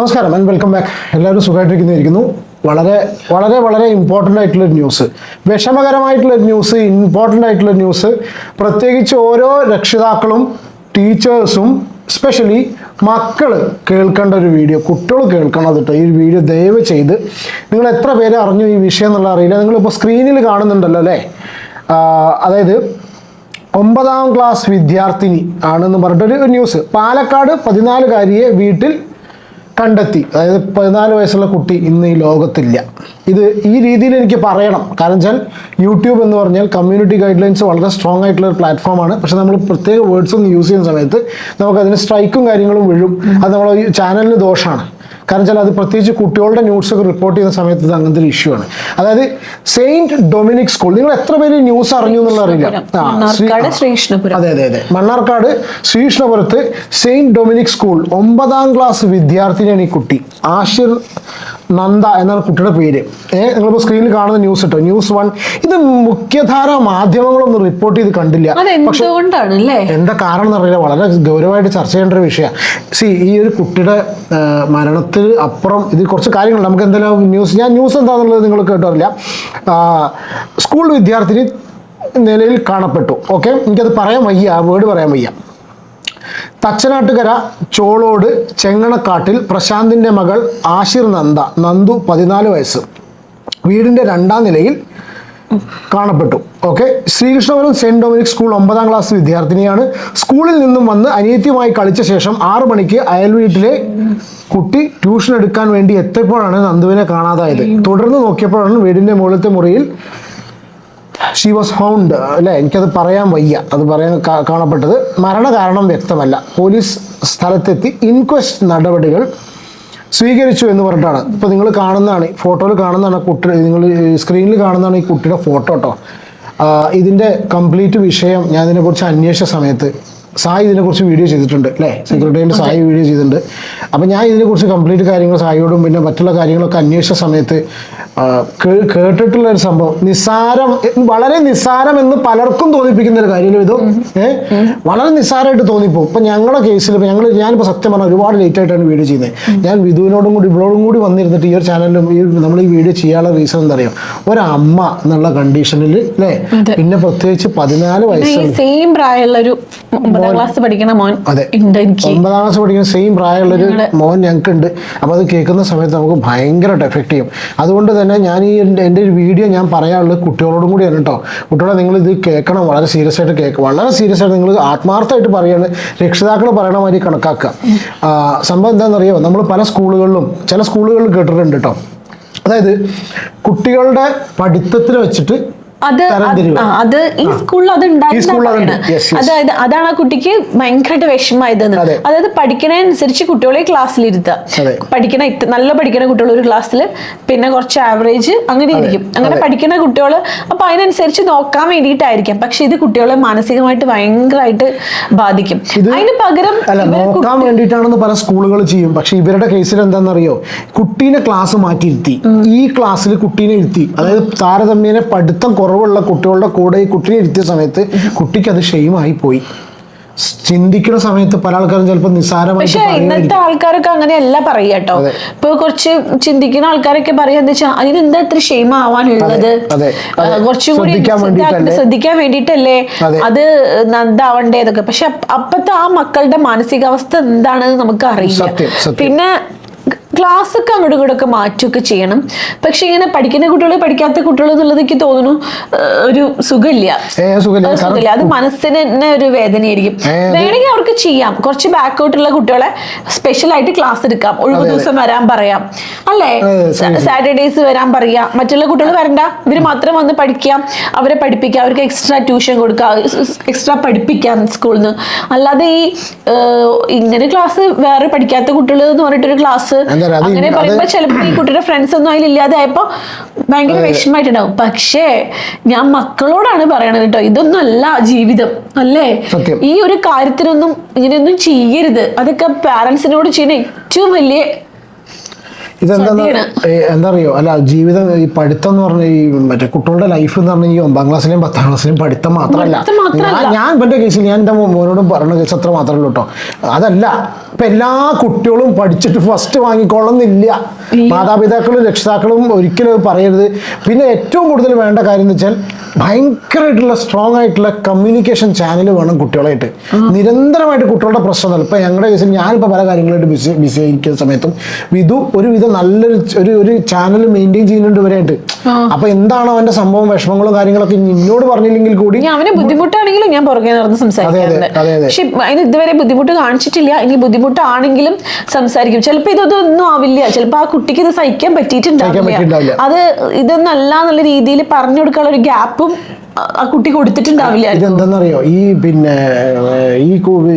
നമസ്കാരം and welcome back. എല്ലാവരും സുഖമായിട്ടിരിക്കുന്നു. വളരെ വളരെ വളരെ ഇമ്പോർട്ടൻ്റ് ആയിട്ടുള്ളൊരു ന്യൂസ്, വിഷമകരമായിട്ടുള്ളൊരു ന്യൂസ്, ഇമ്പോർട്ടൻ്റ് ആയിട്ടുള്ള ന്യൂസ്. പ്രത്യേകിച്ച് ഓരോ രക്ഷിതാക്കളും ടീച്ചേഴ്സും സ്പെഷ്യലി മക്കൾ കേൾക്കേണ്ട ഒരു വീഡിയോ, കുട്ടികൾ കേൾക്കണം കേട്ടോ. ഈ വീഡിയോ ദയവ് ചെയ്ത്, നിങ്ങൾ എത്ര പേര് അറിഞ്ഞു ഈ വിഷയം എന്നുള്ള അറിയില്ല. നിങ്ങളിപ്പോൾ സ്ക്രീനിൽ കാണുന്നുണ്ടല്ലോ അല്ലേ, അതായത് 9ാം ക്ലാസ് വിദ്യാർത്ഥിനി ആണെന്ന് പറഞ്ഞിട്ടൊരു ന്യൂസ്. പാലക്കാട് 14-കാരിയെ വീട്ടിൽ കണ്ടെത്തി. അതായത് 14 വയസ്സുള്ള കുട്ടി ഇന്ന് ഈ ലോകത്തില്ല. ഇത് ഈ രീതിയിൽ എനിക്ക് പറയണം, കാരണം വെച്ചാൽ യൂട്യൂബ് എന്ന് പറഞ്ഞാൽ കമ്മ്യൂണിറ്റി ഗൈഡ് ലൈൻസ് വളരെ സ്ട്രോങ് ആയിട്ടുള്ള ഒരു പ്ലാറ്റ്ഫോമാണ്. പക്ഷെ നമ്മൾ പ്രത്യേക വേർഡ്സ് ഒന്നും യൂസ് ചെയ്യുന്ന സമയത്ത് നമുക്കതിന് സ്ട്രൈക്കും കാര്യങ്ങളും വീഴും. അത് നമ്മളെ ഈ ചാനലിന് ദോഷമാണ്. കാരണം വെച്ചാൽ അത് പ്രത്യേകിച്ച് കുട്ടികളുടെ ന്യൂസൊക്കെ റിപ്പോർട്ട് ചെയ്യുന്ന സമയത്ത് ഇത് അങ്ങനത്തെ ഒരു ഇഷ്യൂ ആണ്. അതായത് സെയിന്റ് ഡൊമിനിക് സ്കൂൾ, നിങ്ങൾ എത്ര പേര് ന്യൂസ് അറിഞ്ഞു എന്നുള്ള അറിയില്ല. അതെ അതെ അതെ, മണ്ണാർക്കാട് ശ്രീകൃഷ്ണപുരത്ത് സെയിന്റ് ഡൊമിനിക് സ്കൂൾ 9ാം ക്ലാസ് വിദ്യാർത്ഥിനിയാണ് ഈ കുട്ടി. ആഷിർ നന്ദ എന്നാണ് കുട്ടിയുടെ പേര്. നിങ്ങളിപ്പോൾ സ്ക്രീനിൽ കാണുന്ന ന്യൂസ് കേട്ടോ, ന്യൂസ് 1. ഇത് മുഖ്യധാര മാധ്യമങ്ങളൊന്നും റിപ്പോർട്ട് ചെയ്ത് കണ്ടില്ല. പക്ഷെ എന്താ കാരണം എന്ന് അറിയില്ല, വളരെ ഗൗരവമായിട്ട് ചർച്ച ചെയ്യേണ്ട ഒരു വിഷയമാണ്. ഈ ഒരു കുട്ടിയുടെ മരണത്തിന് അപ്പുറം ഇത് കുറച്ച് കാര്യങ്ങൾ നമുക്ക് എന്തായാലും ന്യൂസ് എന്താണെന്നുള്ളത് നിങ്ങൾ കേട്ടറില്ല. സ്കൂൾ വിദ്യാർത്ഥിനി നിലയിൽ കാണപ്പെട്ടു. ഓക്കെ, എനിക്കത് പറയാൻ വയ്യ, വേർഡ് പറയാൻ വയ്യ. തച്ചനാട്ടുകര ചോളോട് ചെങ്ങണക്കാട്ടിൽ പ്രശാന്തിൻ്റെ മകൾ ആഷിർ നന്ദു 14 വയസ്സ് വീടിൻ്റെ 2ാം നിലയിൽ കാണപ്പെട്ടു. Okay, Sreekrishnapuram saint Dominic school 9ാം ക്ലാസ് വിദ്യാർത്ഥിനിയാണ്. സ്കൂളിൽ നിന്നും വന്ന് അനിയത്തിയുമായി കളിച്ച ശേഷം 6 മണിക്ക് അയൽവീട്ടിലെ കുട്ടി ട്യൂഷൻ എടുക്കാൻ വേണ്ടി എത്തിയപ്പോഴാണ് നന്ദുവിനെ കാണാതായത്. തുടർന്ന് നോക്കിയപ്പോഴാണ് വീടിൻ്റെ മുകളിലത്തെ മുറിയിൽ ഷീ വാസ് ഫൗണ്ട് അല്ലേ, എനിക്കത് പറയാൻ വയ്യ, അത് പറയാൻ കാണപ്പെട്ടത്. മരണകാരണം വ്യക്തമല്ല. പോലീസ് സ്ഥലത്തെത്തി ഇൻക്വസ്റ്റ് നടപടികൾ സ്വീകരിച്ചു എന്ന് പറഞ്ഞിട്ടാണ്. ഇപ്പോൾ നിങ്ങൾ കാണുന്നതാണ്, ഫോട്ടോയിൽ കാണുന്നതാണ് കുട്ടി, നിങ്ങൾ സ്ക്രീനിൽ കാണുന്നതാണ് ഈ കുട്ടിയുടെ ഫോട്ടോ കേട്ടോ. ഇതിൻ്റെ കംപ്ലീറ്റ് വിഷയം ഞാൻ ഇതിനെക്കുറിച്ച് അന്വേഷിച്ച സമയത്ത് സായി ഇതിനെക്കുറിച്ച് വീഡിയോ ചെയ്തിട്ടുണ്ട് അല്ലേ, സെക്രട്ടറിയേറ്റ് സായി വീഡിയോ ചെയ്തിട്ടുണ്ട്. അപ്പം ഞാൻ ഇതിനെക്കുറിച്ച് കംപ്ലീറ്റ് കാര്യങ്ങൾ സായിയോടും പിന്നെ മറ്റുള്ള കാര്യങ്ങളൊക്കെ അന്വേഷിച്ച സമയത്ത് കേട്ടിട്ടുള്ള ഒരു സംഭവം, വളരെ നിസ്സാരം എന്ന് പലർക്കും തോന്നിപ്പിക്കുന്ന ഒരു കാര്യം. ഇത് വളരെ നിസ്സാരമായിട്ട് തോന്നിപ്പോ. ഇപ്പം ഞങ്ങളുടെ കേസിൽ ഞാനിപ്പോൾ സത്യം പറഞ്ഞാൽ ഒരുപാട് ലേറ്റ് ആയിട്ടാണ് വീഡിയോ ചെയ്യുന്നത്. ഞാൻ വിധുവിനോടും കൂടി ഇവളോടും കൂടി വന്നിരുന്നിട്ട് ഈ ഒരു ചാനലിലും നമ്മൾ ഈ വീഡിയോ ചെയ്യാനുള്ള റീസൺ എന്താ അറിയാം, ഒരമ്മ എന്നുള്ള കണ്ടീഷനിൽ അല്ലേ, പിന്നെ പ്രത്യേകിച്ച് 14 വയസ്സുള്ള സെയിം പ്രായമുള്ളൊരു 9ാം ക്ലാസ് പഠിക്കുന്ന മോൻ. അതെ, 9ാം ക്ലാസ് പഠിക്കുന്ന സെയിം പ്രായമുള്ളൊരു മോൻ ഞങ്ങൾക്കുണ്ട്. അപ്പോൾ അത് കേൾക്കുന്ന സമയത്ത് നമുക്ക് ഭയങ്കരമായിട്ട് എഫക്ട് ചെയ്യും. അതുകൊണ്ട് തന്നെ ഞാൻ എൻ്റെ ഒരു വീഡിയോ ഞാൻ പറയാനുള്ളത് കുട്ടികളോടും കൂടിയാണ് കേട്ടോ. കുട്ടികളെ നിങ്ങൾ ഇത് കേൾക്കണം, വളരെ സീരിയസ് ആയിട്ട് കേൾക്കുക, വളരെ സീരിയസ് ആയിട്ട് നിങ്ങൾ ആത്മാർത്ഥമായിട്ട് പറയാണ്, രക്ഷിതാക്കൾ പറയണ മാതിരി കണക്കാക്കുക. സംഭവം എന്താണെന്നറിയോ, നമ്മൾ പല സ്കൂളുകളിലും ചില സ്കൂളുകളിൽ കേട്ടിട്ടുണ്ട് കേട്ടോ. അതായത് കുട്ടികളുടെ പഠിത്തത്തിൽ വെച്ചിട്ട് അത് ഈ സ്കൂളിൽ അത് ഉണ്ടായിരുന്നു. അതായത് അതാണ് ആ കുട്ടിക്ക് ഭയങ്കരമായിട്ട് വിഷമമായതെന്ന്. അതായത് പഠിക്കണനുസരിച്ച് കുട്ടികളെ ക്ലാസ്സിലിരുത്തുക, നല്ല പഠിക്കുന്ന കുട്ടികൾ ഒരു ക്ലാസ്സിൽ, പിന്നെ കുറച്ച് ആവറേജ് അങ്ങനെ ഇരിക്കും. അങ്ങനെ പഠിക്കുന്ന കുട്ടികൾ അപ്പൊ അതിനനുസരിച്ച് നോക്കാൻ വേണ്ടിയിട്ടായിരിക്കാം. പക്ഷെ ഇത് കുട്ടികളെ മാനസികമായിട്ട് ഭയങ്കരമായിട്ട് ബാധിക്കും. അതിന് പകരം നോക്കാൻ വേണ്ടിയിട്ടാണെന്ന് പല സ്കൂളുകൾ ചെയ്യും. പക്ഷെ ഇവരുടെ കേസിൽ എന്താണെന്നറിയോ, കുട്ടീനെ ക്ലാസ് മാറ്റിയിരുത്തി, ഈ ക്ലാസ്സിൽ കുട്ടീനെ ഇരുത്തി. അതായത് താരതമ്യേന പഠിത്തം കുറവുള്ള കുട്ടികളുടെ കൂടെ ഈ കുട്ടിയെ ഇരുത്തിയ സമയത്ത് കുട്ടിക്ക് അത് ഷെയിമായി പോയി. ചിന്തിക്കുന്ന സമയത്ത് പല ആൾക്കാരും ചിലപ്പോൾ നിസ്സാരമായിട്ട്, പക്ഷെ ഇന്നത്തെ ആൾക്കാരൊക്കെ അങ്ങനെയല്ല പറയുക കേട്ടോ. ഇപ്പൊ കുറച്ച് ചിന്തിക്കുന്ന ആൾക്കാരൊക്കെ പറയാ എന്താ വെച്ചാൽ അതിനെന്താ ഇത്ര ഷെയിം ആവാനുള്ളത്, കുറച്ചും കൂടി ശ്രദ്ധിക്കാൻ വേണ്ടിയിട്ടല്ലേ അത് നന്ദാവണ്ടേതൊക്കെ. പക്ഷെ അപ്പത്തെ ആ മക്കളുടെ മാനസികാവസ്ഥ എന്താണെന്ന് നമുക്ക് അറിയില്ല. പിന്നെ ക്ലാസ് ഒക്കെ അങ്ങോട്ടും ഇങ്ങോട്ടൊക്കെ മാറ്റുകയൊക്കെ ചെയ്യണം. പക്ഷെ ഇങ്ങനെ പഠിക്കുന്ന കുട്ടികൾ പഠിക്കാത്ത കുട്ടികൾ എന്നുള്ളത് എനിക്ക് തോന്നുന്നു ഒരു സുഖമില്ല. അത് മനസ്സിന് തന്നെ ഒരു വേദനയായിരിക്കും. വേണമെങ്കിൽ അവർക്ക് ചെയ്യാം, കുറച്ച് ബാക്കൗട്ടുള്ള കുട്ടികളെ സ്പെഷ്യൽ ആയിട്ട് ക്ലാസ് എടുക്കാം, ഒഴിവ് ദിവസം വരാൻ പറയാം അല്ലേ, സാറ്റർഡേസ് വരാൻ പറയാം. മറ്റുള്ള കുട്ടികൾ വരണ്ട, ഇവര് മാത്രം വന്ന് പഠിക്കാം, അവരെ പഠിപ്പിക്കാം, അവർക്ക് എക്സ്ട്രാ ട്യൂഷൻ കൊടുക്കാം, എക്സ്ട്രാ പഠിപ്പിക്കാം സ്കൂളിൽ നിന്ന്. അല്ലാതെ ഈ ഇങ്ങനെ ക്ലാസ് വേറെ പഠിക്കാത്ത കുട്ടികൾ എന്ന് പറഞ്ഞിട്ടൊരു ക്ലാസ് അങ്ങനെ പറയുമ്പോ ചിലപ്പോൾ ഈ കുട്ടിയുടെ ഫ്രണ്ട്സ് ഒന്നും അതിലില്ലാതായപ്പോ ഭയങ്കര വിഷമമായിട്ടുണ്ടാവും. പക്ഷേ ഞാൻ മക്കളോടാണ് പറയണത് കേട്ടോ, ഇതൊന്നും അല്ല ജീവിതം അല്ലേ. ഈ ഒരു കാര്യത്തിനൊന്നും ഇങ്ങനെയൊന്നും ചെയ്യരുത്. അതൊക്കെ പാരന്റ്സിനോട് ചെയ്യുന്ന ഏറ്റവും വലിയ എന്താ അറിയോ, അല്ല ജീവിതം ഈ പഠിത്തം എന്ന് പറഞ്ഞ ഈ മറ്റേ കുട്ടികളുടെ ലൈഫ് എന്ന് പറഞ്ഞാൽ ഈ 9ാം ക്ലാസ്സിലെയും 10ാം ക്ലാസ്സിലെയും പഠിത്തം മാത്രമല്ല. ഞാൻ എൻ്റെ കേസിൽ ഞാൻ എൻ്റെ മോനോടും പറഞ്ഞ കേസ് അത്ര മാത്രമേ ഉള്ളൂ കേട്ടോ. അതല്ല, ഇപ്പൊ എല്ലാ കുട്ടികളും പഠിച്ചിട്ട് ഫസ്റ്റ് വാങ്ങിക്കൊള്ളുന്നില്ല. മാതാപിതാക്കളും രക്ഷിതാക്കളും ഒരിക്കലും പറയരുത്. പിന്നെ ഏറ്റവും കൂടുതൽ വേണ്ട കാര്യം എന്ന് വെച്ചാൽ ഭയങ്കരമായിട്ടുള്ള സ്ട്രോങ് ആയിട്ടുള്ള കമ്മ്യൂണിക്കേഷൻ ചാനൽ വേണം കുട്ടികളായിട്ട്. നിരന്തരമായിട്ട് കുട്ടികളുടെ പ്രശ്നങ്ങൾ, ഇപ്പൊ ഞങ്ങളുടെ കേസിൽ ഞാനിപ്പോൾ പല കാര്യങ്ങളായിട്ട് ബിസി ആയിരിക്കുന്ന സമയത്തും വിധു ഒരുവിധം നല്ലൊരു ഒരു ചാനൽ മെയിൻറ്റെയിൻ ചെയ്യുന്നുണ്ട് ഇവരായിട്ട്. അപ്പൊ എന്താണ് അവന്റെ സംഭവം, വിഷമങ്ങളും കാര്യങ്ങളൊക്കെ ഇന്നോട് പറഞ്ഞില്ലെങ്കിൽ കൂടി അവന് ബുദ്ധിമുട്ടാണെങ്കിലും ഞാൻ പുറകെ നടന്ന് സംസാരിക്കാറുണ്ട്. പക്ഷെ അതിന് ഇതുവരെ ബുദ്ധിമുട്ട് കാണിച്ചിട്ടില്ല. ഇനി ബുദ്ധിമുട്ടാണെങ്കിലും സംസാരിക്കും. ചിലപ്പോ ഇതൊന്നും ആവില്ല, ചിലപ്പോ ആ കുട്ടിക്ക് ഇത് സഹിക്കാൻ പറ്റിയിട്ടുണ്ടാവില്ല. അത് ഇതൊന്നല്ല എന്നുള്ള രീതിയിൽ പറഞ്ഞു കൊടുക്കാനുള്ള ഒരു ഗ്യാപ്പും ആ കുട്ടി കൊടുത്തിട്ടുണ്ടാവില്ല. ഇതെന്താണെന്നറിയോ,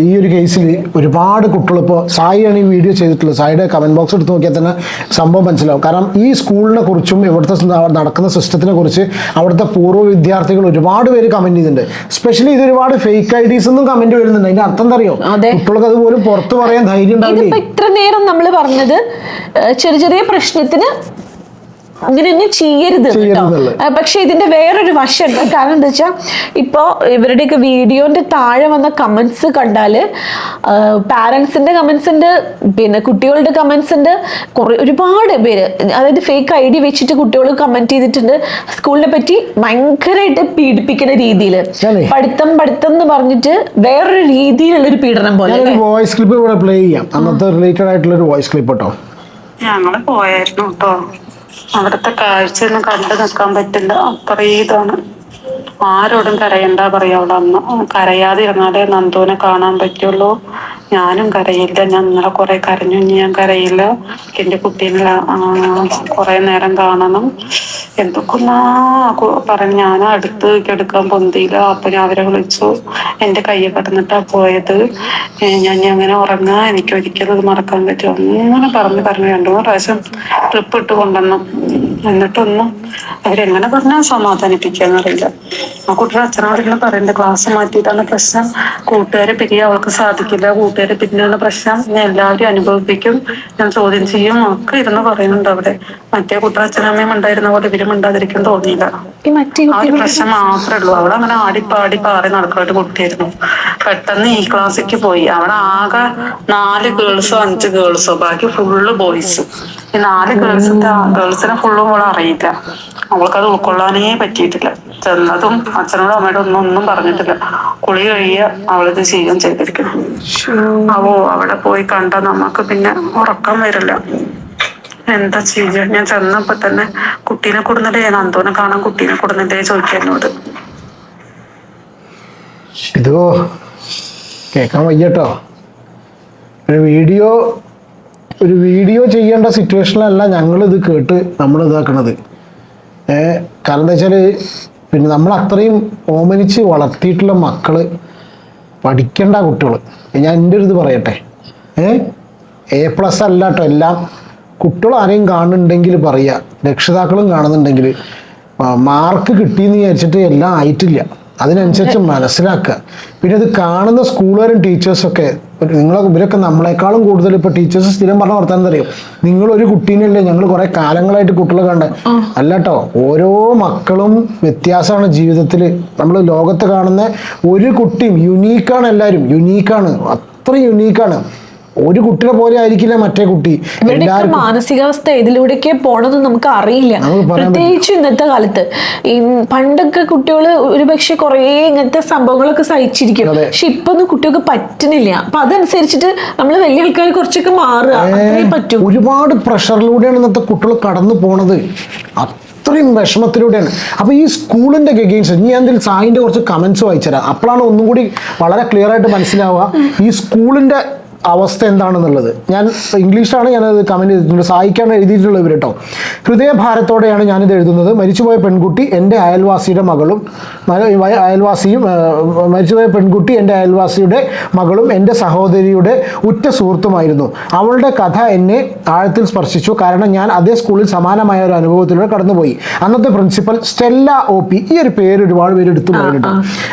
ഈ ഒരു കേസിൽ ഒരുപാട് കുട്ടികൾ ഇപ്പോൾ സായിയാണ് ഈ വീഡിയോ ചെയ്തിട്ടുള്ളത്. സായിയുടെ കമന്റ് ബോക്സ് എടുത്ത് നോക്കിയാൽ തന്നെ സംഭവം മനസ്സിലാവും. കാരണം ഈ സ്കൂളിനെ കുറിച്ചും ഇവിടുത്തെ നടക്കുന്ന സിസ്റ്റത്തിനെ കുറിച്ച് അവിടുത്തെ പൂർവ്വ വിദ്യാർത്ഥികൾ ഒരുപാട് പേര് കമന്റ് ചെയ്തിട്ടുണ്ട്. സ്പെഷ്യലി ഇത് ഒരുപാട് ഫേക്ക് ഐഡീസ് ഒന്നും കമന്റ് വരുന്നുണ്ട്. അതിന്റെ അർത്ഥം എന്താ അറിയോ, കുട്ടികൾക്ക് അതുപോലും പുറത്ത് പറയാൻ ധൈര്യം ഉണ്ടാവില്ല. ഇത്ര നേരം നമ്മൾ പറഞ്ഞത് ചെറിയ ചെറിയ പ്രശ്നത്തിന് അങ്ങനെയൊന്നും ചെയ്യരുത്. പക്ഷെ ഇതിന്റെ വേറൊരു വശമുണ്ട്. കാരണം എന്താ വെച്ചാൽ ഇപ്പോ ഇവരുടെയൊക്കെ വീഡിയോന്റെ താഴെ വന്ന കമന്റ്സ് കണ്ടാല് പാരന്റ്സിന്റെ കമന്റ്സ് ഉണ്ട്, പിന്നെ കുട്ടികളുടെ കമന്റ്സ് ഉണ്ട്. ഒരുപാട് പേര് അതായത് ഫേക്ക് ഐഡി വെച്ചിട്ട് കുട്ടികൾ കമന്റ് ചെയ്തിട്ടുണ്ട്. സ്കൂളിനെ പറ്റി ഭയങ്കരമായിട്ട് പീഡിപ്പിക്കുന്ന രീതിയിൽ പഠിത്തം എന്ന് പറഞ്ഞിട്ട് വേറൊരു രീതിയിലുള്ള ഒരു പീഡനം പോലെ. വോയിസ് ക്ലിപ്പ് ഇവിടെ പ്ലേ ചെയ്യാം. അന്നത്തെ റിലേറ്റഡ് ആയിട്ടുള്ള ഒരു വോയിസ് ക്ലിപ്പ് കേട്ടോ. ഞങ്ങള് പോയായിരുന്നു കേട്ടോ. അവിടുത്തെ കാഴ്ചയൊന്നും കണ്ടു നിൽക്കാൻ പറ്റില്ല, അത്രയും ഇതാണ്. ആരോടും കരയണ്ട പറയാ അവിടെ അന്ന്. കരയാതെ ഇരുന്നാലേ നന്ദുവിനെ കാണാൻ പറ്റുള്ളൂ. ഞാനും കരയില്ല, ഞാൻ ഇന്നലെ കുറെ കരഞ്ഞു. ഇനി ഞാൻ കരയില്ല, എന്റെ കുട്ടീനെ കുറെ നേരം കാണണം എന്തൊക്കെന്നാ പറഞ്ഞു. ഞാൻ അടുത്ത് എടുക്കാൻ പൊന്തിയില്ല. അപ്പൊ ഞാൻ അവരെ വിളിച്ചു, എന്റെ കയ്യെ കിടന്നിട്ടാ പോയത്, ഞാൻ അങ്ങനെ ഉറങ്ങാ, എനിക്ക് ഒരിക്കലും അത് മറക്കാൻ പറ്റും അങ്ങനെ പറഞ്ഞു 2-3 പ്രാവശ്യം ട്രിപ്പ് ഇട്ട് കൊണ്ടുവന്നു. എന്നിട്ടൊന്നും അവരെങ്ങനെ പറഞ്ഞാൽ സമാധാനിപ്പിക്കാന്നറിയില്ല. ആ കുട്ടിയുടെ അച്ഛനോടിങ്ങനെ പറയുന്നുണ്ട്, ക്ലാസ് മാറ്റിയിട്ടാണ് പ്രശ്നം, കൂട്ടുകാരെ പിരിയാൻ അവൾക്ക് സാധിക്കില്ല, കൂട്ടുകാരെ പിരിഞ്ഞാണ് പ്രശ്നം, ഞാൻ എല്ലാവരും അനുഭവിപ്പിക്കും, ഞാൻ ചോദ്യം ചെയ്യും ഒക്കെ ഇരുന്ന് പറയുന്നുണ്ട് അവിടെ. മറ്റേ കുട്ടിയുടെ അച്ഛനമ്മയും ഉണ്ടായിരുന്ന പോലെ ഇവരും ഉണ്ടാതിരിക്കാൻ തോന്നിയില്ല. ആ ഒരു പ്രശ്നം മാത്രമേ ഉള്ളൂ. അവിടെ അങ്ങനെ ആടിപ്പാടി പാറി നടക്കായിട്ട് കുട്ടിയായിരുന്നു. പെട്ടെന്ന് ഈ ക്ലാസ്സിലേക്ക് പോയി. അവിടെ ആകെ 4 ഗേൾസോ 5 ഗേൾസോ, ബാക്കി ഫുള്ള് ബോയ്സ്. ഈ 4 ഗേൾസിനെ ഫുള്ളും അവൾ അറിയില്ല. അവൾക്കത് ഉൾക്കൊള്ളാനേ പറ്റിയിട്ടില്ല. ചെന്നതും അച്ഛനോടും അമ്മയോടും ഒന്നും പറഞ്ഞിട്ടില്ല. കുളി കഴിയ അവളിത് ചെയ്യുകയും ചെയ്തിരിക്കണം. അവിടെ പോയി കണ്ട നമുക്ക് പിന്നെ ഉറക്കം വരില്ല. എന്താ ചെയ്യുക? ഞാൻ ചെന്നപ്പോ തന്നെ കുട്ടീനെ കൊടുന്നിട്ടേ, നന്ദുവിനെ കാണാൻ കുട്ടീനെ കൊടുന്നിട്ടേ ചോദിക്കാൻ എന്നോട്. ഇതോ കേക്കാൻ വയ്യട്ടോ. ഒരു വീഡിയോ ചെയ്യേണ്ട സിറ്റുവേഷനിലല്ല ഞങ്ങളിത് കേട്ട് നമ്മൾ ഇതാക്കണത്. കാരണം എന്താ വെച്ചാൽ പിന്നെ നമ്മൾ അത്രയും ഓമനിച്ച് വളർത്തിയിട്ടുള്ള മക്കള്, പഠിക്കേണ്ട കുട്ടികൾ. ഞാൻ എൻ്റെ ഒരു ഇത് പറയട്ടെ, A+ അല്ല കേട്ടോ എല്ലാം. കുട്ടികൾ ആരെയും കാണുന്നുണ്ടെങ്കിൽ പറയുക, രക്ഷിതാക്കളും കാണുന്നുണ്ടെങ്കിൽ മാർക്ക് കിട്ടിയെന്ന് വിചാരിച്ചിട്ട് എല്ലാം ആയിട്ടില്ല. അതിനനുസരിച്ച് മനസ്സിലാക്കുക. പിന്നെ ഇത് കാണുന്ന സ്കൂളുകാരും ടീച്ചേഴ്സൊക്കെ ഇവരൊക്കെ നമ്മളെക്കാളും കൂടുതൽ ഇപ്പോൾ ടീച്ചേഴ്സ് സ്ഥിരം പറഞ്ഞ വർത്താനം അറിയും. നിങ്ങളൊരു കുട്ടീനല്ലേ ഞങ്ങൾ കുറെ കാലങ്ങളായിട്ട് കുട്ടികളെ കണ്ട അല്ലട്ടോ. ഓരോ മക്കളും വ്യത്യാസമാണ് ജീവിതത്തിൽ. നമ്മൾ ലോകത്ത് കാണുന്ന ഒരു കുട്ടിയും യുണീക്കാണ്. എല്ലാവരും യുണീക്കാണ്, അത്ര യുണീക്കാണ്. ഒരു കുട്ടിയെ പോലെ ആയിരിക്കില്ല മറ്റേ കുട്ടി. മാനസികാവസ്ഥ ഇതിലൂടെയൊക്കെ പോണത് നമുക്ക് അറിയില്ല, പ്രത്യേകിച്ച് ഇന്നത്തെ കാലത്ത്. പണ്ടൊക്കെ കുട്ടികൾ ഒരുപക്ഷെ കുറെ ഇങ്ങനത്തെ സംഭവങ്ങളൊക്കെ സഹിച്ചിരിക്കും. പക്ഷെ ഇപ്പൊ ഒന്നും കുട്ടികൾക്ക് പറ്റുന്നില്ല. അപ്പൊ അതനുസരിച്ചിട്ട് നമ്മൾ വലിയ ആൾക്കാർ കുറച്ചൊക്കെ മാറുക പറ്റും. ഒരുപാട് പ്രഷറിലൂടെയാണ് ഇന്നത്തെ കുട്ടികൾ കടന്നു പോണത്. അത്രയും വിഷമത്തിലൂടെയാണ്. അപ്പോൾ ഈ സ്കൂളിൻ്റെ ഗെയിംസ് ഞാൻ എന്തെങ്കിലും സായിൻ്റെ കുറച്ച് കമൻസ് വായിച്ചുതരാം. അപ്പോഴാണ് ഒന്നും കൂടി വളരെ ക്ലിയർ ആയിട്ട് മനസ്സിലാവുക ഈ സ്കൂളിൻ്റെ അവസ്ഥ എന്താണെന്നുള്ളത്. ഞാൻ ഇംഗ്ലീഷിലാണ് ഞാനത് കമൻറ്റ് ചെയ്തിട്ടുണ്ട്. സായിക്കാണ് എഴുതിയിട്ടുള്ളത് ഇവർ കേട്ടോ. ഹൃദയഭാരത്തോടെയാണ് ഞാനിത് എഴുതുന്നത്. മരിച്ചുപോയ പെൺകുട്ടി എൻ്റെ അയൽവാസിയുടെ മകളും മരിച്ചുപോയ പെൺകുട്ടി എൻ്റെ അയൽവാസിയുടെ മകളും എൻ്റെ സഹോദരിയുടെ ഉറ്റ സുഹൃത്തുമായിരുന്നു. അവളുടെ കഥ എന്നെ ആഴത്തിൽ സ്പർശിച്ചു. കാരണം ഞാൻ അതേ സ്കൂളിൽ സമാനമായ ഒരു അനുഭവത്തിലൂടെ കടന്നുപോയി. അന്നത്തെ പ്രിൻസിപ്പൽ സ്റ്റെല്ല OP, ഈ ഒരു പേര് ഒരുപാട് പേര് എടുത്തു പോയിട്ടുണ്ട്.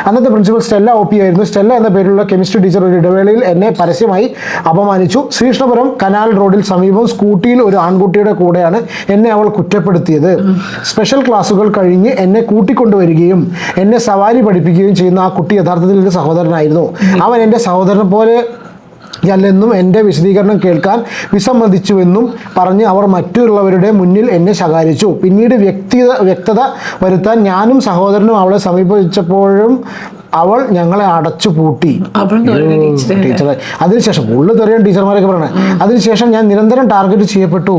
അന്നത്തെ പ്രിൻസിപ്പൽ സ്റ്റെല്ല OP ആയിരുന്നു. സ്റ്റെല്ല എന്ന പേരിലുള്ള കെമിസ്ട്രി ടീച്ചർ ഒരു ഇടവേളയിൽ എന്നെ പരസ്യമായി അപമാനിച്ചു. ശ്രീകൃഷ്ണപുരം കനാൽ റോഡിൽ സമീപം സ്കൂട്ടിയിൽ ഒരു ആൺകുട്ടിയുടെ കൂടെയാണ് എന്നെ അവൾ കുറ്റപ്പെടുത്തിയത്. സ്പെഷ്യൽ ക്ലാസ്സുകൾ കഴിഞ്ഞ് എന്നെ കൂട്ടിക്കൊണ്ടുവരികയും എന്നെ സവാരി പഠിപ്പിക്കുകയും ചെയ്യുന്ന ആ കുട്ടി യഥാർത്ഥത്തിൽ എൻ്റെ സഹോദരനായിരുന്നു. അവൻ എൻ്റെ സഹോദരനെ പോലെ അല്ലെന്നും എൻ്റെ വിശദീകരണം കേൾക്കാൻ വിസമ്മതിച്ചുവെന്നും പറഞ്ഞ് അവർ മറ്റുള്ളവരുടെ മുന്നിൽ എന്നെ ശകാരിച്ചു. പിന്നീട് വ്യക്തത വരുത്താൻ ഞാനും സഹോദരനും അവളെ സമീപിച്ചപ്പോഴും അവൾ ഞങ്ങളെ അടച്ചു പൂട്ടി. ടീച്ചറെ അതിനുശേഷം ഉള്ളു തെറിയാൻ ടീച്ചർമാരൊക്കെ പറയണേ. അതിനുശേഷം ഞാൻ നിരന്തരം ടാർഗറ്റ് ചെയ്യപ്പെട്ടു.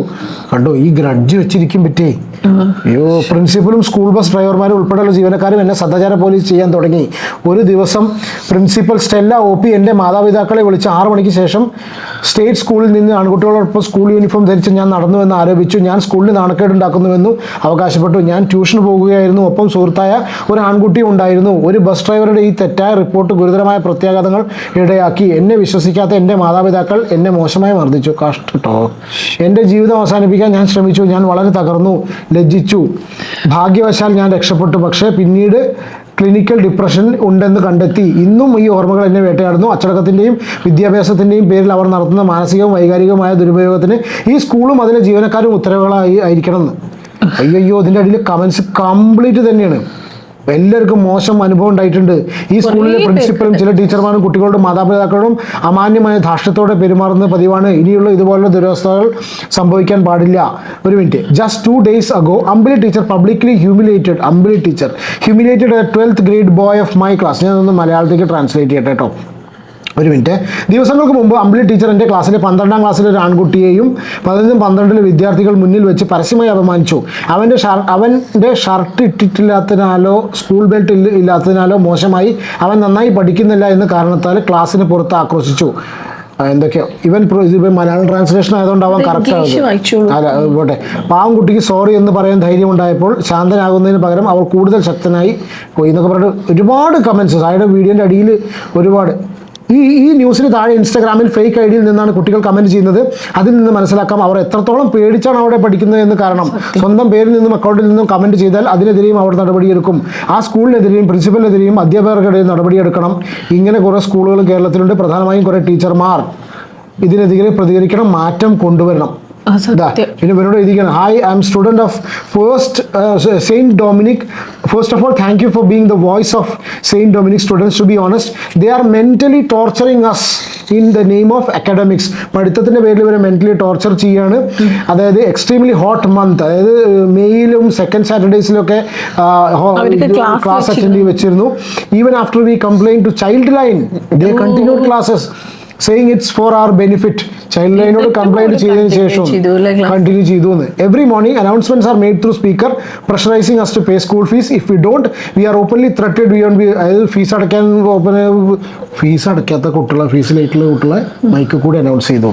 കണ്ടോ ഈ ഗ്രഡ്ജ് വെച്ചിരിക്കും പറ്റേ. അയ്യോ, പ്രിൻസിപ്പലും സ്കൂൾ ബസ് ഡ്രൈവർമാരും ഉൾപ്പെടെയുള്ള ജീവനക്കാരും എന്നെ സദാചാര പോലീസ് ചെയ്യാൻ തുടങ്ങി. ഒരു ദിവസം പ്രിൻസിപ്പൽ സ്റ്റെല്ല OP എൻ്റെ മാതാപിതാക്കളെ വിളിച്ച് 6 മണിക്ക് ശേഷം സ്റ്റേറ്റ് സ്കൂളിൽ നിന്ന് ആൺകുട്ടികളോടൊപ്പം സ്കൂൾ യൂണിഫോം ധരിച്ച് ഞാൻ നടന്നുവെന്ന് ആരോപിച്ചു. ഞാൻ സ്കൂളിൽ നാണക്കേടുണ്ടാക്കുന്നുവെന്നും അവകാശപ്പെട്ടു. ഞാൻ ട്യൂഷന് പോകുകയായിരുന്നു. ഒപ്പം സുഹൃത്തായ ഒരു ആൺകുട്ടിയും ഉണ്ടായിരുന്നു. ഒരു ബസ് ഡ്രൈവറുടെ ഈ തെറ്റായ റിപ്പോർട്ട് ഗുരുതരമായ പ്രത്യാഘാതങ്ങൾ ഇടയാക്കി. എന്നെ വിശ്വസിക്കാത്ത എൻ്റെ മാതാപിതാക്കൾ എന്നെ മോശമായി മർദ്ദിച്ചു. കഷ്ടട്ടോ. എൻ്റെ ജീവിതം അവസാനിപ്പിക്കാൻ ഞാൻ ശ്രമിച്ചു. ഞാൻ വളരെ തകർന്നു, ലജ്ജിച്ചു. ഭാഗ്യവശാൽ ഞാൻ രക്ഷപ്പെട്ടു. പക്ഷേ പിന്നീട് ക്ലിനിക്കൽ ഡിപ്രഷൻ ഉണ്ടെന്ന് കണ്ടെത്തി. ഇന്നും ഈ ഓർമ്മകൾ എന്നെ വേട്ടയാടുന്നു. അച്ചടക്കത്തിൻ്റെയും വിദ്യാഭ്യാസത്തിൻ്റെയും പേരിൽ അവർ നടത്തുന്ന മാനസികവും വൈകാരികവുമായ ദുരുപയോഗത്തിന് ഈ സ്കൂളും അതിലെ ജീവനക്കാരും ഉത്തരവുകളായി ആയിരിക്കണം എന്ന്. അയ്യോ, ഇതിൻ്റെ അടിയിൽ കമൻസ് കംപ്ലീറ്റ് തന്നെയാണ്. എല്ലാവർക്കും മോശം അനുഭവം ഉണ്ടായിട്ടുണ്ട്. ഈ സ്കൂളിലെ പ്രിൻസിപ്പലും ചില ടീച്ചർമാരും കുട്ടികളുടെ മാതാപിതാക്കളോടും അമാന്യമായ ധാർഷ്ട്യത്തോടെ പെരുമാറുന്നത് പതിവാണ്. ഇനിയുള്ള ഇതുപോലുള്ള ദുരവസ്ഥകൾ സംഭവിക്കാൻ പാടില്ല. ഒരു minute. Just 2 days ago, Ambili teacher publicly humiliated a 12th grade boy of my class. ഞാനൊന്ന് മലയാളത്തേക്ക് ട്രാൻസ്ലേറ്റ് ചെയ്യട്ടെ കേട്ടോ. ഒരു മിനിറ്റ്. ദിവസങ്ങൾക്ക് മുമ്പ് അമ്പിളി ടീച്ചർ എൻ്റെ ക്ലാസ്സിലെ 12ാം ക്ലാസ്സിലെ ഒരു ആൺകുട്ടിയെയും 11-12 വിദ്യാർത്ഥികൾ മുന്നിൽ വെച്ച് പരസ്യമായി അപമാനിച്ചു. അവൻ്റെ ഷർട്ട് ഇട്ടിട്ടില്ലാത്തതിനാലോ സ്കൂൾ ബെൽറ്റ് ഇല്ലാത്തതിനാലോ മോശമായി അവൻ നന്നായി പഠിക്കുന്നില്ല എന്ന കാരണത്താൽ ക്ലാസ്സിന് പുറത്ത് ആക്രോശിച്ചു. എന്തൊക്കെയോ ഇവൻ മലയാളം ട്രാൻസ്ലേഷൻ ആയതുകൊണ്ടാവാൻ കറക്റ്റ് ആകുന്നത്. അല്ല പോട്ടെ. പാവം കുട്ടിക്ക് സോറി എന്ന് പറയാൻ ധൈര്യം ഉണ്ടായപ്പോൾ ശാന്തനാകുന്നതിന് പകരം അവൾ കൂടുതൽ ശക്തനായി പോയി എന്നൊക്കെ പറഞ്ഞിട്ട് ഒരുപാട് കമൻസ് സായുടെ വീഡിയോൻ്റെ അടിയിൽ ഒരുപാട്. ഈ ന്യൂസിന് താഴെ ഇൻസ്റ്റാഗ്രാമിൽ ഫേക്ക് ഐഡിയിൽ നിന്നാണ് കുട്ടികൾ കമൻറ്റ് ചെയ്യുന്നത്. അതിൽ നിന്ന് മനസ്സിലാക്കാം അവർ എത്രത്തോളം പേടിച്ചാണ് അവിടെ പഠിക്കുന്നത് എന്ന്. കാരണം സ്വന്തം പേരിൽ നിന്നും അക്കൗണ്ടിൽ നിന്നും കമൻറ്റ് ചെയ്താൽ അതിനെതിരെയും അവർ നടപടിയെടുക്കും. ആ സ്കൂളിനെതിരെയും പ്രിൻസിപ്പലിനെതിരെയും അധ്യാപകർക്കിടെയും നടപടിയെടുക്കണം. ഇങ്ങനെ കുറേ സ്കൂളുകൾ കേരളത്തിലുണ്ട്. പ്രധാനമായും കുറേ ടീച്ചർമാർ ഇതിനെതിരെ പ്രതികരിക്കണം, മാറ്റം കൊണ്ടുവരണം. പിന്നെ ഇവരോട് എഴുതിക്കണം. Hi, I am student of Saint Dominic. First of all thank you for being the voice of Saint Dominic students. To be honest, they are mentally torturing us in the name of academics. പഠിത്തത്തിൻ്റെ പേരിൽ ഇവരെ mentally torture ചെയ്യാണ്. അതായത് extremely hot month, അതായത് മെയിലും second സാറ്റർഡേസിലൊക്കെ class attend വെച്ചിരുന്നു. Even after we complain to child line, they continued classes saying it's for our benefit. Child ലൈനോട് കംപ്ലൈൻറ്റ് ചെയ്തതിന് ശേഷം കണ്ടിന്യൂ ചെയ്തു എന്ന്. Every morning announcements are made through speaker pressurising us to pay school fees. If we don't we are openly threatened. We on be, അതായത് fees അടയ്ക്കാത്ത കുട്ടികളെ, fees ലേറ്റുള്ള കുട്ടികളെ mic കൂടി അനൗൺസ് ചെയ്തു.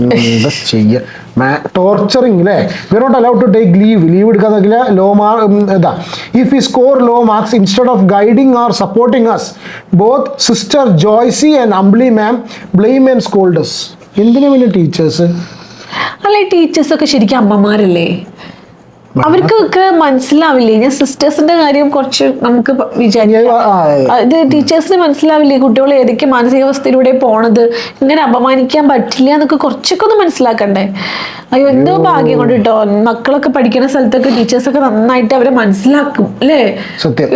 എന്താ ചെയ്യുക? ടോർച്ചറിങ് അല്ലേ? We are not allowed to take leave എടുക്കാൻ നോക്കില്ല. ലോ ഇതാ, if we score low marks instead of guiding or supporting us, both sister Joicy and Ambili ma'am blame and scold us. എന്തിനു പിന്നെ ടീച്ചേഴ്സ്? അല്ല, ടീച്ചേഴ്സൊക്കെ ശരിക്കും അമ്മമാരല്ലേ? അവർക്കൊക്കെ മനസ്സിലാവില്ലേ? ഞാൻ സിസ്റ്റേഴ്സിന്റെ കാര്യം കുറച്ച് നമുക്ക് വിചാരിക്കാം. ഇത് ടീച്ചേഴ്സിന് മനസ്സിലാവില്ലേ കുട്ടികൾ ഏതൊക്കെ മാനസികാവസ്ഥയിലൂടെ പോണത്? ഇങ്ങനെ അപമാനിക്കാൻ പറ്റില്ല എന്നൊക്കെ കുറച്ചൊക്കെ ഒന്ന് മനസ്സിലാക്കണ്ടേ? അയ്യോ, എന്തോ ഭാഗ്യം കൊണ്ട് കേട്ടോ, മക്കളൊക്കെ പഠിക്കുന്ന സ്ഥലത്തൊക്കെ ടീച്ചേഴ്സൊക്കെ നന്നായിട്ട് അവരെ മനസ്സിലാക്കും അല്ലേ?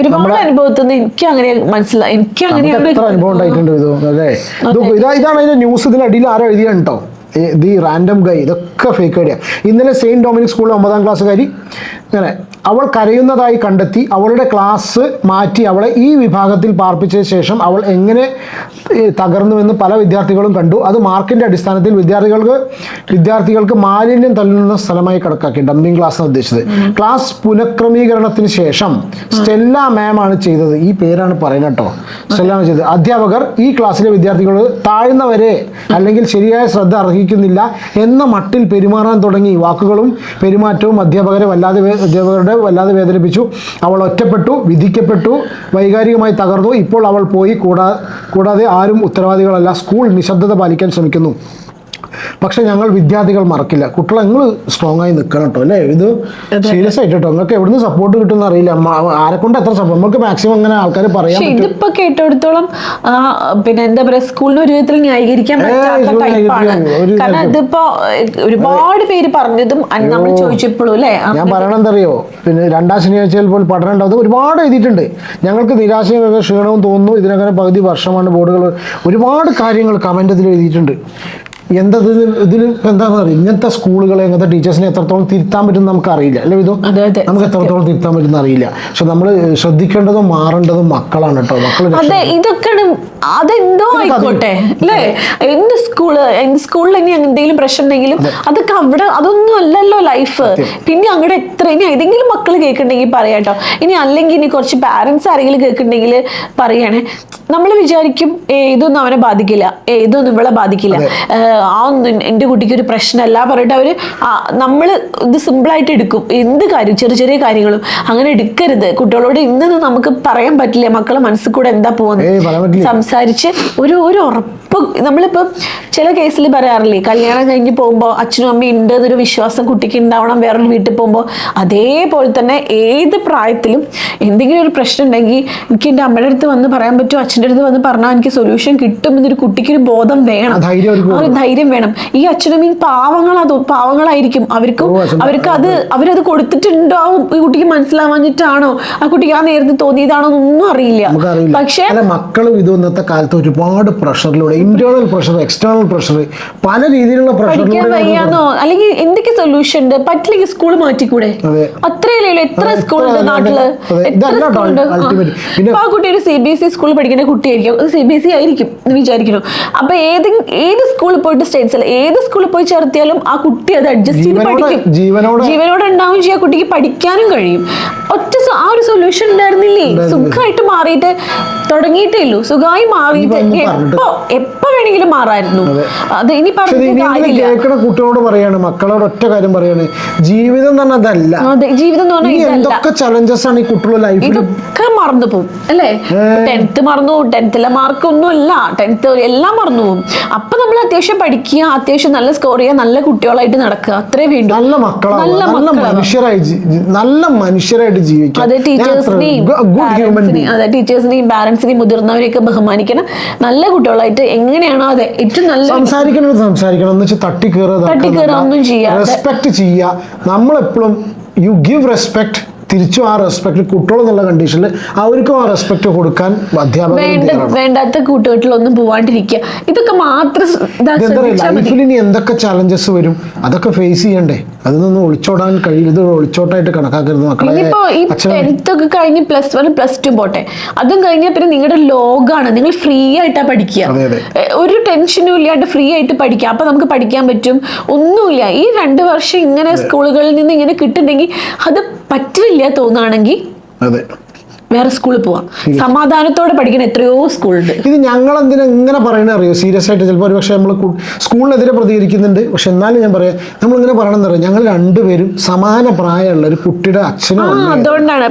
ഒരുപാട് അനുഭവത്തിൽ നിന്ന് എനിക്ക് അങ്ങനെ മനസ്സിലായി. എനിക്ക് അങ്ങനെയാണ് ഇതാണ് അതിന്റെ ന്യൂസ്. ഇതിന്റെ അടിയിൽ ആരോ എഴുതിയാണ് കേട്ടോ, ദി റാൻഡം ഗൈ. ഇതൊക്കെ ഫേക്ക് ഐഡിയ. ഇന്നലെ സെയിൻറ്റ് ഡൊമിനിക് സ്കൂളിലെ 9ാം ക്ലാസ്സുകാരി ഇങ്ങനെ അവൾ കരയുന്നതായി കണ്ടെത്തി അവളുടെ ക്ലാസ് മാറ്റി അവളെ ഈ വിഭാഗത്തിൽ പാർപ്പിച്ചതിന് ശേഷം അവൾ എങ്ങനെ തകർന്നുവെന്ന് പല വിദ്യാർത്ഥികളും കണ്ടു. അത് മാർക്കിൻ്റെ അടിസ്ഥാനത്തിൽ വിദ്യാർത്ഥികൾക്ക് മാലിന്യം തള്ളുന്ന സ്ഥലമായി കണക്കാക്കി. ഡംപിങ് ക്ലാസ് എന്ന് ഉദ്ദേശിച്ചത്. ക്ലാസ് പുനഃക്രമീകരണത്തിന് ശേഷം സ്റ്റെല്ല മാം ആണ് ചെയ്തത്. ഈ പേരാണ് പറയുന്നത് കേട്ടോ, സ്റ്റെല്ല മാം ചെയ്തത്. അധ്യാപകർ ഈ ക്ലാസ്സിലെ വിദ്യാർത്ഥികൾ താഴ്ന്നവരെ അല്ലെങ്കിൽ ശരിയായ ശ്രദ്ധ അർഹിക്കുന്നില്ല എന്ന മട്ടിൽ പെരുമാറാൻ തുടങ്ങി. വാക്കുകളും പെരുമാറ്റവും അധ്യാപകരുടെ വല്ലാതെ വേദനിപ്പിച്ചു. അവൾ ഒറ്റപ്പെട്ടു, വിധിക്കപ്പെട്ടു, വൈകാരികമായി തകർന്നു. ഇപ്പോൾ അവൾ പോയി. കൂടാതെ ആരും ഉത്തരവാദികളല്ല. സ്കൂൾ നിശബ്ദത പാലിക്കാൻ ശ്രമിക്കുന്നു. പക്ഷെ ഞങ്ങൾ വിദ്യാർത്ഥികൾ മറക്കില്ല. കുട്ടികളെ നിങ്ങൾ സ്ട്രോങ് ആയി നിൽക്കണം കേട്ടോ അല്ലേ? ഇത് സീരിയസ് ആയിട്ട് കേട്ടോ. നിങ്ങൾക്ക് എവിടുന്ന് സപ്പോർട്ട് കിട്ടുമെന്ന് അറിയില്ല, ആരെ കൊണ്ട് എത്ര സപ്പോർട്ട് നമുക്ക് മാക്സിമം അങ്ങനെ ആൾക്കാർ പറയാം. ഇതിപ്പോ കേട്ടോടത്തോളം പിന്നെ എന്താ പറയാ, സ്കൂളിന് ഒരു വിധത്തിൽ ന്യായീകരിക്കാൻ പറ്റാത്ത ടൈപ്പാണ്. കാരണം ഇതിപ്പോ ഒരുപാട് പേര് പറഞ്ഞതും നമ്മൾ ചോദിച്ചപ്പോഴും അല്ലേ. ഞാൻ പറയണത് എന്തറിയോ, പിന്നെ 2ാം ശനിയാഴ്ചയിൽ പോലും പഠനം ഉണ്ടാവും ഒരുപാട് എഴുതിയിട്ടുണ്ട്. ഞങ്ങൾക്ക് നിരാശയും ക്ഷീണവും തോന്നുന്നു, ഇതിനങ്ങനെ പകുതി വർഷമാണ് ബോർഡുകൾ, ഒരുപാട് കാര്യങ്ങൾ കമന്റ് ഇതിൽ എഴുതിയിട്ടുണ്ട്. എന്തത് ഇതിൽ എന്താണെന്ന് അറിയാം. ഇങ്ങനത്തെ സ്കൂളുകളെ ഇങ്ങനത്തെ ടീച്ചേഴ്സിനെ എത്രത്തോളം തിരുത്താൻ പറ്റും നമുക്ക് അറിയില്ല അല്ലേ ഇതോ, നമുക്ക് എത്രത്തോളം തിരുത്താൻ പറ്റുന്ന അറിയില്ല. പക്ഷെ നമ്മൾ ശ്രദ്ധിക്കേണ്ടതും മാറേണ്ടതും മക്കളാണ് കേട്ടോ. മക്കൾ ഇതൊക്കെയാണ്, അതെന്തോ ആയിക്കോട്ടെ അല്ലേ. എന്ത് സ്കൂളിൽ ഇനി എന്തെങ്കിലും പ്രശ്നം ഉണ്ടെങ്കിലും അതൊക്കെ അവിടെ അതൊന്നും അല്ലല്ലോ ലൈഫ്. പിന്നെ അങ്ങോട്ട് എത്ര ഇനി ഏതെങ്കിലും മക്കൾ കേൾക്കുന്നുണ്ടെങ്കിൽ പറയാട്ടോ. ഇനി അല്ലെങ്കിൽ ഇനി കുറച്ച് പാരന്റ്സ് ആരെങ്കിലും കേൾക്കുന്നുണ്ടെങ്കിൽ പറയണേ. നമ്മൾ വിചാരിക്കും ഇതൊന്നും അവനെ ബാധിക്കില്ല, ഇതൊന്നും ഇവളെ ബാധിക്കില്ല, ആ ഒന്നും എൻ്റെ കുട്ടിക്ക് ഒരു പ്രശ്നമല്ല പറഞ്ഞിട്ട് അവര് നമ്മൾ ഇത് സിമ്പിളായിട്ട് എടുക്കും. എന്ത് കാര്യം, ചെറിയ ചെറിയ കാര്യങ്ങളും അങ്ങനെ എടുക്കരുത്. കുട്ടികളോട് ഇന്നൊന്നും നമുക്ക് പറയാൻ പറ്റില്ല മക്കളെ മനസ്സിൽ കൂടെ എന്താ പോകുന്നത് സംസാരിച്ച് ഒരു ഉറപ്പ്. നമ്മളിപ്പോ ചില കേസിൽ പറയാറില്ലേ, കല്യാണം കഴിഞ്ഞ് പോകുമ്പോൾ അച്ഛനും അമ്മയും ഉണ്ട് എന്നൊരു വിശ്വാസം കുട്ടിക്ക് ഉണ്ടാവണം വേറൊരു വീട്ടിൽ പോകുമ്പോൾ. അതേപോലെ തന്നെ ഏത് പ്രായത്തിലും എന്തെങ്കിലും ഒരു പ്രശ്നം ഉണ്ടെങ്കിൽ എനിക്ക് എൻ്റെ അമ്മയുടെ അടുത്ത് വന്ന് പറയാൻ പറ്റും, അച്ഛൻ്റെ അടുത്ത് വന്ന് പറഞ്ഞാൽ എനിക്ക് സൊല്യൂഷൻ കിട്ടും എന്നൊരു കുട്ടിക്കൊരു ബോധം വേണം, ഒരു ധൈര്യം വേണം. ഈ അച്ഛനമ്മയും പാവങ്ങളായിരിക്കും, അവരത് കൊടുത്തിട്ടുണ്ടാവും. ഈ കുട്ടിക്ക് മനസ്സിലാവാഞ്ഞിട്ടാണോ, ആ കുട്ടിക്ക് ആ നേരത്തെ തോന്നിയതാണോ എന്നൊന്നും അറിയില്ല. പക്ഷെ മക്കളും ഇത് ഇന്നത്തെ കാലത്ത് ഒരുപാട് പ്രഷറിലൂടെ, ഇന്റേണൽ പ്രഷർ, എക്സ്റ്റേണൽ പ്രഷർ, പല രീതിയിലുള്ള പ്രഷറിലൂടെ അല്ലെങ്കിൽ എന്തൊക്കെ സൊല്യൂഷൻ ഉണ്ട്. പറ്റില്ലെങ്കിൽ സ്കൂൾ മാറ്റിക്കൂടെ? അത്രയല്ലേ, എത്ര സ്കൂളുണ്ട് നാട്ടില്, എത്ര സ്കൂളുണ്ട്. ആ കുട്ടി ഒരു CBSE സ്കൂളിൽ പഠിക്കുന്ന കുട്ടിയായിരിക്കും, CBSE ആയിരിക്കും എന്ന് വിചാരിക്കുന്നു. അപ്പൊ ഏത് സ്കൂളിൽ പോയിട്ട് സ്റ്റേറ്റ്സിൽ ഏത് സ്കൂളിൽ പോയി ചേർത്തിയാലും ആ കുട്ടി അത് അഡ്ജസ്റ്റ് ചെയ്ത് പഠിക്കും, ജീവനോടെ ഉണ്ടാവും ചെയ്യും. ആ കുട്ടിക്ക് പഠിക്കാനും കഴിയും. ആ ഒരു സൊല്യൂഷൻ ഉണ്ടായിരുന്നില്ലേ? സുഖമായിട്ട് മാറിയിട്ട് തുടങ്ങിയിട്ടേ ഉള്ളൂ, സുഖമായി മാറിയിട്ട് എപ്പോ വേണമെങ്കിലും മാറായിരുന്നു. അത് ഇനി കേൾക്കുന്ന കുട്ടികളോട് പറയാണ്, മക്കളോട് ഒറ്റ കാര്യം പറയാണ്, ജീവിതം തന്നെ അതല്ല. ജീവിതം എന്ന് പറഞ്ഞാൽ എന്തൊക്കെ ചലഞ്ചസ് ആണ് ഈ കുട്ടികളുടെ ലൈഫിൽ. ഇതൊക്കെ മറന്നു പോകും അല്ലേ. 10th മറന്നു, 10th മാർക്ക് ഒന്നും അല്ല, 10th എല്ലാം മറന്നു പോകും. അപ്പൊ നമ്മൾ അത്യാവശ്യം പഠിക്കുക, അത്യാവശ്യം നല്ല സ്കോർ ചെയ്യുക, നല്ല കുട്ടികളായിട്ട് നടക്കുക, അത്രേ വേണ്ടു. നല്ല മനുഷ്യരായിട്ട് ജീവിക്കുക. അതെ, ടീച്ചേഴ്സിനെയും പാരന്റ്സിനെയും മുതിർന്നവരെയൊക്കെ ബഹുമാനിക്കണം. നല്ല കുട്ടികളായിട്ട് എങ്ങനെയാണോ അതെ ഏറ്റവും നല്ല സംസാരിക്കണം എന്ന് വെച്ചാൽ തട്ടിക്കേറുക ഒന്നും ചെയ്യാം. റെസ്പെക്ട് ചെയ്യുക. നമ്മളെപ്പോഴും യു ഗിവ് റെസ്പെക്ട്, തിരിച്ചും ആ റെസ്പെക്ട് കുട്ടികൾ എന്നുള്ള കണ്ടീഷനിൽ അവർക്കും ആ റെസ്പെക്ട് കൊടുക്കാൻ അധ്യാപകർ. വേണ്ടാത്ത കൂട്ടുകെട്ടിലൊന്നും പോവാണ്ടിരിക്കുക. ഇതൊക്കെ മാത്രം ലൈഫിൽ ഇനി എന്തൊക്കെ ചലഞ്ചസ് വരും അതൊക്കെ ഫേസ് ചെയ്യണ്ടേ. അതൊന്നും ഒളിച്ചോടാൻ കഴിയില്ല. ഇത് ഒളിച്ചോട്ടായിട്ട് കണക്കാക്കരുത് മക്കളെ. ഈ 10th ഒക്കെ കഴിഞ്ഞ് +1 +2 പോട്ടെ, അതും കഴിഞ്ഞാൽ പിന്നെ നിങ്ങളുടെ ലോകാണ്. നിങ്ങൾ ഫ്രീ ആയിട്ടാ പഠിക്കുക, ഒരു ടെൻഷനും ഇല്ലാണ്ട് ഫ്രീ ആയിട്ട് പഠിക്കുക. അപ്പൊ നമുക്ക് പഠിക്കാൻ പറ്റും. ഒന്നുമില്ല, ഈ 2 വർഷം ഇങ്ങനെ സ്കൂളുകളിൽ നിന്ന് ഇങ്ങനെ കിട്ടുന്നെങ്കിൽ അത് പറ്റില്ല തോന്നുകയാണെങ്കിൽ വേറെ സ്കൂളിൽ പോവാം. സമാധാനത്തോടെ പഠിക്കുന്ന എത്രയോ സ്കൂളുണ്ട്. ഇത് ഞങ്ങൾ എന്തിനാ ഇങ്ങനെ പറയണത് അറിയോ? സീരിയസ് ആയിട്ട് ചിലപ്പോൾ ഒരു പക്ഷേ നമ്മൾ സ്കൂളിനെതിരെ പ്രതികരിക്കുന്നുണ്ട്. പക്ഷെ എന്നാലും ഞാൻ പറയാം, നമ്മളിങ്ങനെ പറയണമെന്ന് അറിയാം, ഞങ്ങൾ രണ്ടുപേരും സമാന പ്രായമുള്ള ഒരു കുട്ടിയുടെ അച്ഛനും അതുകൊണ്ടാണ്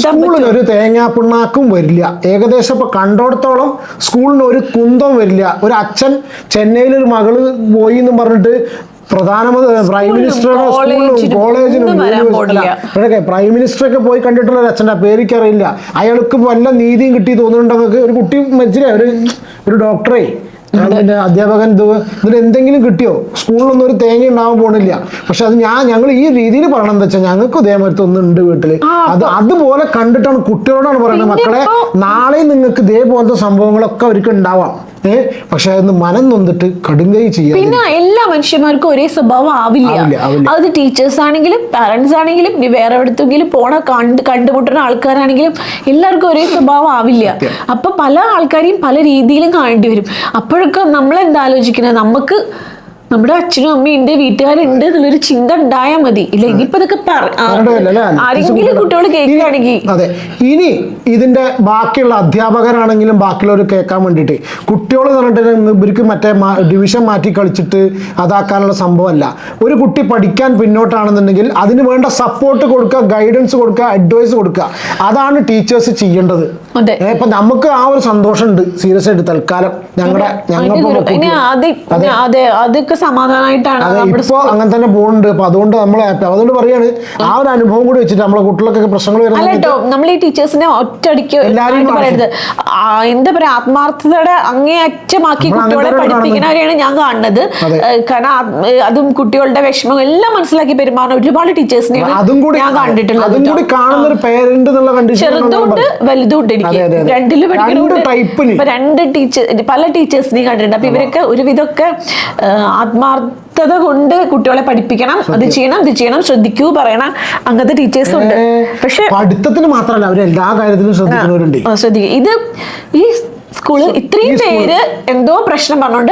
സ്കൂളിന് ഒരു തേങ്ങാപ്പിണ്ണാക്കും വരില്ല. ഏകദേശം ഇപ്പൊ കണ്ടോടത്തോളം സ്കൂളിന് ഒരു കുന്തം വരില്ല. ഒരു അച്ഛൻ ചെന്നൈയിൽ ഒരു മകള് പോയി എന്നും പറഞ്ഞിട്ട് പ്രധാനമന്ത്രി, പ്രൈം മിനിസ്റ്ററുടെ സ്കൂളിലും കോളേജിനും പ്രൈം മിനിസ്റ്ററൊക്കെ പോയി കണ്ടിട്ടുള്ള ഒരു അച്ഛൻ്റെ പേരിക്കറിയില്ല. അയാൾക്ക് വല്ല നീതിയും കിട്ടി തോന്നുന്നുണ്ടെങ്കിൽ ഒരു കുട്ടി മരിച്ചില്ലേ, ഒരു ഡോക്ടറെ, പിന്നെ അധ്യാപകൻ, ഇതിൽ എന്തെങ്കിലും കിട്ടിയോ? സ്കൂളിലൊന്നും ഒരു തേങ്ങ ഉണ്ടാവാൻ പോണില്ല. പക്ഷെ അത് ഞങ്ങൾ ഈ രീതിയിൽ പറയണം എന്താ വെച്ചാൽ, ഞങ്ങൾക്ക് ഇതേമാതിരത്തെ ഒന്നുണ്ട് വീട്ടില്. അതുപോലെ കണ്ടിട്ടാണ് കുട്ടികളോടാണ് പറയുന്നത്, മക്കളെ നാളെ നിങ്ങൾക്ക് ഇതേപോലത്തെ സംഭവങ്ങളൊക്കെ അവർക്ക് ഉണ്ടാവാം. പക്ഷെ അതൊന്ന് മനം നൊന്നിട്ട് കടുങ്കൈ ചെയ്യാം. പിന്നെ എല്ലാ മനുഷ്യന്മാർക്കും ഒരേ സ്വഭാവം ആവില്ല. അത് ടീച്ചേഴ്സ് ആണെങ്കിലും പാരന്റ്സ് ആണെങ്കിലും വേറെ എവിടത്തെങ്കിലും കണ്ടുമുട്ടുന്ന ആൾക്കാരാണെങ്കിലും എല്ലാവർക്കും ഒരേ സ്വഭാവം ആവില്ല. അപ്പൊ പല ആൾക്കാരെയും പല രീതിയിലും കാണേണ്ടി വരും. അപ്പോഴൊക്കെ നമ്മളെന്താ ആലോചിക്കുന്നത്, നമുക്ക് നമ്മുടെ അച്ഛനും അമ്മയും ഉണ്ട്, വീട്ടുകാരുണ്ട് എന്നുള്ളൊരു ചിന്ത ഉണ്ടായാൽ മതി. ഇല്ല ഇനിയിപ്പോ ഇതൊക്കെ ആരെങ്കിലും കുട്ടികൾ കേൾക്കുകയാണെങ്കിൽ. അതെ, ഇനി ഇതിന്റെ ബാക്കിയുള്ള അധ്യാപകരാണെങ്കിലും ബാക്കിയുള്ളവർ കേൾക്കാൻ വേണ്ടിയിട്ട് കുട്ടികൾ പറഞ്ഞിട്ട് ഇവർക്ക് മറ്റേ ഡിവിഷൻ മാറ്റി കളിച്ചിട്ട് അതാക്കാനുള്ള സംഭവമല്ല. ഒരു കുട്ടി പഠിക്കാൻ പിന്നോട്ടാണെന്നുണ്ടെങ്കിൽ അതിന് വേണ്ട സപ്പോർട്ട് കൊടുക്കുക, ഗൈഡൻസ് കൊടുക്കുക, അഡ്വൈസ് കൊടുക്കുക. അതാണ് ടീച്ചേഴ്സ് ചെയ്യേണ്ടത്. ഇപ്പൊ നമുക്ക് ആ ഒരു സന്തോഷം ഉണ്ട് സീരിയസ് ആയിട്ട് തൽക്കാലം അതൊക്കെ സമാധാനമായിട്ടാണ് ഇപ്പൊ അങ്ങനെ തന്നെ പോകുന്നുണ്ട്. അപ്പൊ അതുകൊണ്ട് നമ്മൾ അതുകൊണ്ട് പറയാണ് ആ ഒരു അനുഭവം കൂടി വെച്ചിട്ട് നമ്മളെ കുട്ടികൾക്കൊക്കെ പ്രശ്നങ്ങൾ വരുന്നത്. നമ്മൾ ഈ ടീച്ചേഴ്സിനെ ഒറ്റയടിക്ക് പറയരുത്, എന്താ പറയാ, ആത്മാർത്ഥതയുടെ അങ്ങേയറ്റമാക്കി കുട്ടികളെ പഠിപ്പിക്കുന്നവരെയാണ് ഞാൻ കാണുന്നത്. കാരണം അതും കുട്ടികളുടെ വിഷമം എല്ലാം മനസ്സിലാക്കി പെരുമാറുന്ന ഒരുപാട് ടീച്ചേഴ്സിനെ ഞാൻ കണ്ടിട്ടുള്ളത്. ചെറുതുണ്ട് വലുതുണ്ട്. എനിക്ക് രണ്ടില് പഠിക്കുന്ന രണ്ട് പല ടീച്ചേഴ്സിനെയും കണ്ടിട്ടുണ്ട്. അപ്പൊ ഇവരൊക്കെ ഒരുവിധമൊക്കെ ആത്മാർത്ഥത കൊണ്ട് കുട്ടികളെ പഠിപ്പിക്കണം, അത് ചെയ്യണം ഇത് ചെയ്യണം, ശ്രദ്ധിക്കൂ പറയണം, അങ്ങനത്തെ ടീച്ചേഴ്സ് ഉണ്ട്. പക്ഷെ പഠിത്തത്തിന് മാത്രമല്ല അവർ എല്ലാ കാര്യത്തിലും ശ്രദ്ധിക്കുന്നവരുണ്ട്. ശ്രദ്ധിക്കുക. ഇത് ഈ സ്കൂള് ഇത്രയും പേര് എന്തോ പ്രശ്നം പറഞ്ഞോണ്ട്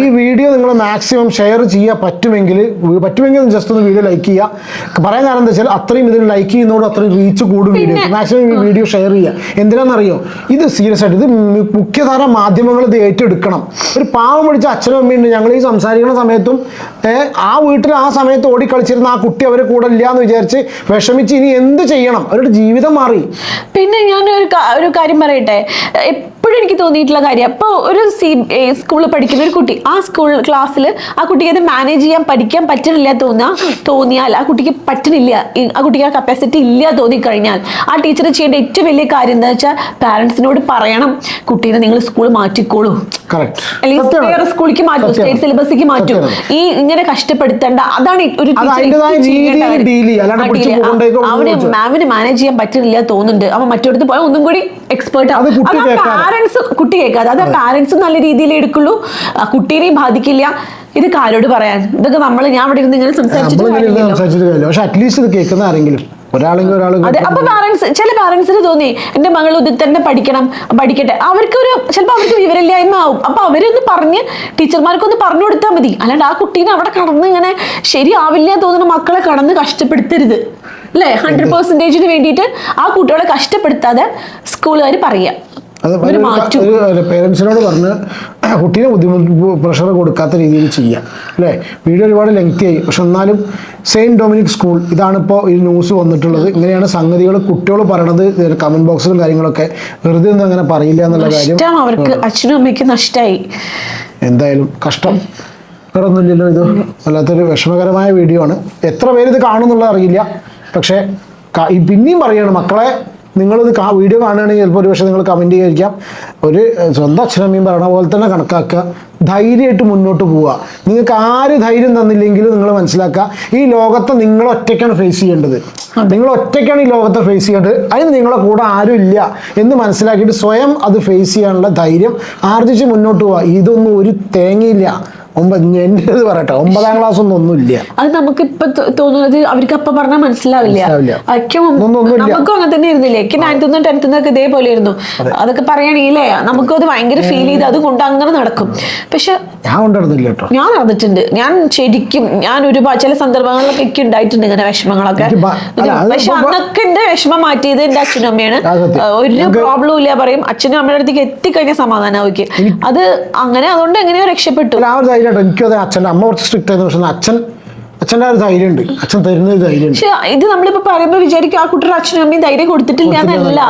ഈ വീഡിയോ നിങ്ങൾ മാക്സിമം ഷെയർ ചെയ്യാൻ പറ്റുമെങ്കിൽ ജസ്റ്റ് ഒന്ന് വീഡിയോ ലൈക്ക് ചെയ്യുക. പറയാൻ കാരണം എന്താ വെച്ചാൽ അത്രയും ഇതിന് ലൈക്ക് ചെയ്യുന്നതോട് അത്രയും റീച്ച് കൂടും വീഡിയോ. മാക്സിമം ഈ വീഡിയോ ഷെയർ ചെയ്യുക. എന്തിനാണെന്നറിയോ, ഇത് സീരിയസ് ആയിട്ട് ഇത് മുഖ്യധാര മാധ്യമങ്ങൾ ഇത് ഏറ്റെടുക്കണം. ഒരു പാവം പിടിച്ച അച്ഛനും അമ്മയുണ്ട്. ഞങ്ങൾ ഈ സംസാരിക്കുന്ന സമയത്തും ആ വീട്ടിൽ ആ സമയത്ത് ഓടിക്കളിച്ചിരുന്ന ആ കുട്ടി അവരെ കൂടെ ഇല്ല എന്ന് വിചാരിച്ച് വിഷമിച്ച് ഇനി എന്ത് ചെയ്യണം, അവരുടെ ജീവിതം മാറി. പിന്നെ ഞാൻ ഒരു കാര്യം പറയട്ടെ, എപ്പോഴും എനിക്ക് തോന്നിയിട്ടുള്ള കാര്യം, അപ്പോൾ ഒരു സ്കൂളിൽ പഠിക്കുന്ന ഒരു കുട്ടി ആ ക്ലാസ്സിൽ ആ കുട്ടിക്ക് അത് മാനേജ് ചെയ്യാൻ പഠിക്കാൻ പറ്റണില്ല തോന്നിയാൽ ആ കുട്ടിക്ക് പറ്റണില്ല, ആ കുട്ടിക്ക് ആ കപ്പാസിറ്റി ഇല്ല തോന്നിക്കഴിഞ്ഞാൽ ആ ടീച്ചർ ചെയ്യേണ്ട ഏറ്റവും വലിയ കാര്യം എന്താ വെച്ചാൽ പാരന്റ്സിനോട് പറയണം, കുട്ടീനെ നിങ്ങൾ സ്കൂൾ മാറ്റിക്കോളൂ, അല്ലെങ്കിൽ വേറെ സ്കൂളിലേക്ക് മാറ്റും, സ്റ്റേറ്റ് സിലബസിലേക്ക് മാറ്റും, ഈ ഇങ്ങനെ കഷ്ടപ്പെടുത്തേണ്ട. അതാണ് ഒരു അവിടെ മാമിന് മാനേജ് ചെയ്യാൻ പറ്റുന്നില്ല തോന്നുന്നുണ്ട്, അപ്പൊ മറ്റൊരിടത്ത് പോയാൽ ഒന്നും കൂടി എക്സ്പേർട്ട് ആവും. പാരന്റ്സ് കുട്ടി കേൾക്കാതെ അത് പാരന്റ്സ് നല്ല രീതിയിൽ എടുക്കുള്ളൂ, കുട്ടീനെയും ബാധിക്കില്ല. ഇത് കാരോട് പറയാൻ ഇതൊക്കെ ഞാൻ ഇവിടെ ഇരുന്ന് ഇങ്ങനെ സംസാരിച്ചിട്ട് പക്ഷെ അറ്റ്ലീസ്റ്റ് ഇത് കേൾക്കുന്ന ആരെങ്കിലും അപ്പൊ ചില പാരന്റ്സിന് തോന്നി എന്റെ മകൾ ഇതിൽ തന്നെ പഠിക്കട്ടെ, ചിലപ്പോൾ അവർക്ക് വിവരമില്ലായ്മ ആവും. അപ്പൊ അവരൊന്ന് പറഞ്ഞ് ടീച്ചർമാർക്കൊന്ന് പറഞ്ഞു കൊടുത്താൽ മതി. അല്ലാണ്ട് ആ കുട്ടീനെ അവിടെ കടന്ന് ഇങ്ങനെ ശരിയാവില്ല തോന്നുന്ന മക്കളെ കടന്ന് കഷ്ടപ്പെടുത്തരുത് അല്ലേ. 100% വേണ്ടിയിട്ട് ആ കുട്ടികളെ കഷ്ടപ്പെടുത്താതെ സ്കൂളുകാർ പറയാ. പേരൻസിനോട് പറഞ്ഞ് കുട്ടീനെ ബുദ്ധിമുട്ട് പ്രഷർ കൊടുക്കാത്ത രീതിയിൽ ചെയ്യാം അല്ലേ. വീഡിയോ ഒരുപാട് ലെങ്തി ആയി, പക്ഷെ എന്നാലും സെയിന്റ് ഡൊമിനിക് സ്കൂൾ ഇതാണിപ്പോൾ ഈ ന്യൂസ് വന്നിട്ടുള്ളത്. ഇങ്ങനെയാണ് സംഗതികൾ. കുട്ടികൾ പറയണത് കമന്റ് ബോക്സിലും കാര്യങ്ങളൊക്കെ വെറുതെ ഒന്നും അങ്ങനെ പറയില്ല എന്നുള്ള കാര്യം അവർക്ക് അച്ഛനും അമ്മയ്ക്ക് നഷ്ടമായി. എന്തായാലും കഷ്ടം, വേറെ ഒന്നുമില്ലല്ലോ. ഇത് വല്ലാത്തൊരു വിഷമകരമായ വീഡിയോ ആണ്. എത്ര പേര് ഇത് കാണുമെന്നുള്ളത് അറിയില്ല. പക്ഷേ പിന്നെയും പറയാണ്, മക്കളെ നിങ്ങളിത് വീഡിയോ കാണുകയാണെങ്കിൽ ചിലപ്പോൾ ഒരു പക്ഷേ നിങ്ങൾ കമൻറ്റ് ചെയ്യാതിരിക്കാം. ഒരു സ്വന്തം അച്ഛനമ്മയും പറയണ പോലെ തന്നെ കണക്കാക്കുക, ധൈര്യമായിട്ട് മുന്നോട്ട് പോവുക. നിങ്ങൾക്ക് ആര് ധൈര്യം തന്നില്ലെങ്കിലും നിങ്ങൾ മനസ്സിലാക്കുക, ഈ ലോകത്തെ നിങ്ങൾ ഒറ്റയ്ക്കാണ് ഫേസ് ചെയ്യേണ്ടത്. നിങ്ങൾ ഒറ്റയ്ക്കാണ് ഈ ലോകത്തെ ഫേസ് ചെയ്യേണ്ടത്. അതിന് നിങ്ങളെ കൂടെ ആരും ഇല്ല എന്ന് മനസ്സിലാക്കിയിട്ട് സ്വയം അത് ഫേസ് ചെയ്യാനുള്ള ധൈര്യം ആർജിച്ച് മുന്നോട്ട് പോവുക. ഇതൊന്നും ഒരു തേങ്ങയില്ല. എൻ്റെ പറയട്ടെ, 9ാം ക്ലാസ് ഒന്നുമില്ല. അത് നമുക്കിപ്പൊ തോന്നുന്നത് അവർക്ക് അപ്പൊ പറഞ്ഞാൽ മനസ്സിലാവില്ല. നമുക്കും അങ്ങനെ തന്നെ ഇരുന്നില്ലേ. 9th 10th ഇതേപോലെ ആയിരുന്നു. അതൊക്കെ പറയുകയാണെങ്കിലേ നമുക്കത് ഭയങ്കര ഫീൽ ചെയ്ത് അതുകൊണ്ട് അങ്ങനെ നടക്കും. പക്ഷെ ഞാൻ നടന്നിട്ടുണ്ട്. ഞാൻ ശരിക്കും ഒരുപാട് ചില സന്ദർഭങ്ങളിലൊക്കെ എനിക്ക് ഉണ്ടായിട്ടുണ്ട് ഇങ്ങനെ വിഷമങ്ങളൊക്കെ. പക്ഷെ അന്നൊക്കെ എന്റെ വിഷമം മാറ്റിയത് എന്റെ അച്ഛനും അമ്മയാണ്. ഒരു പ്രോബ്ലം ഇല്ല പറയും. അച്ഛനും അമ്മയുടെ അടുത്തേക്ക് എത്തിക്കഴിഞ്ഞാൽ സമാധാനമായിരിക്കും. അത് അങ്ങനെ അതുകൊണ്ട് എങ്ങനെയോ രക്ഷപ്പെട്ടു. എനിക്കത് അച്ഛൻ്റെ അമ്മ കുറച്ച് സ്ട്രിക്റ്റ് ആയിരുന്നു. പക്ഷെ അച്ഛൻ്റെ ഒരു ധൈര്യം ഉണ്ട്, അച്ഛൻ തരുന്ന ധൈര്യം. പക്ഷെ ഇത് നമ്മളിപ്പോ പറയുമ്പോ വിചാരിക്കും ആ കുട്ടിയുടെ അച്ഛനും അമ്മയും ധൈര്യം കൊടുത്തിട്ടില്ല എന്നല്ല.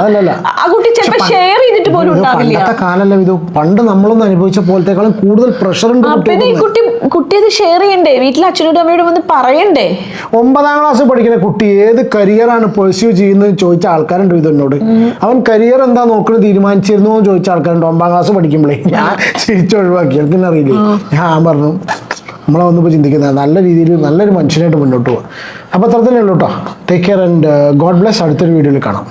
ആ കുട്ടി ചിലപ്പോൾ ഷെയർ ചെയ്തിട്ട് പോലും ഉണ്ടാവില്ല. പണ്ടത്തെ കാലല്ല ഇത്. പണ്ട് നമ്മളൊന്നും അനുഭവിച്ച പോലത്തെക്കാളും കൂടുതൽ പ്രഷർ ഉണ്ട്. പിന്നെ ഈ കുട്ടി അത് ഷെയർ ചെയ്യണ്ടേ, വീട്ടിലെ അച്ഛനോടും അമ്മയോടും വന്ന് പറയണ്ടേ. 9ാം ക്ലാസ് പഠിക്കുന്ന കുട്ടി ഏത് കരിയറാണ് പെർസ്യൂ ചെയ്യുന്നത് ചോദിച്ച ആൾക്കാരുണ്ട് ഇതെന്നോട്. അവൻ കരിയർ എന്താ നോക്കുന്നത് തീരുമാനിച്ചിരുന്നു എന്ന് ചോദിച്ച ആൾക്കാരുണ്ട് 9ാം ക്ലാസ് പഠിക്കുമ്പോഴേ. ഞാൻ തിരിച്ചൊഴിവാക്കി, എനിക്കെന്നെ അറിയില്ലേ. ഞാൻ പറഞ്ഞു നമ്മളെ വന്നിപ്പോൾ ചിന്തിക്കുന്നത് നല്ല രീതിയിൽ നല്ലൊരു മനുഷ്യനായിട്ട് മുന്നോട്ട് പോകാം. അപ്പോൾ അത്ര തന്നെ ഉള്ളൂ കേട്ടോ. Take care and God bless. അടുത്തൊരു വീഡിയോയിൽ കാണാം.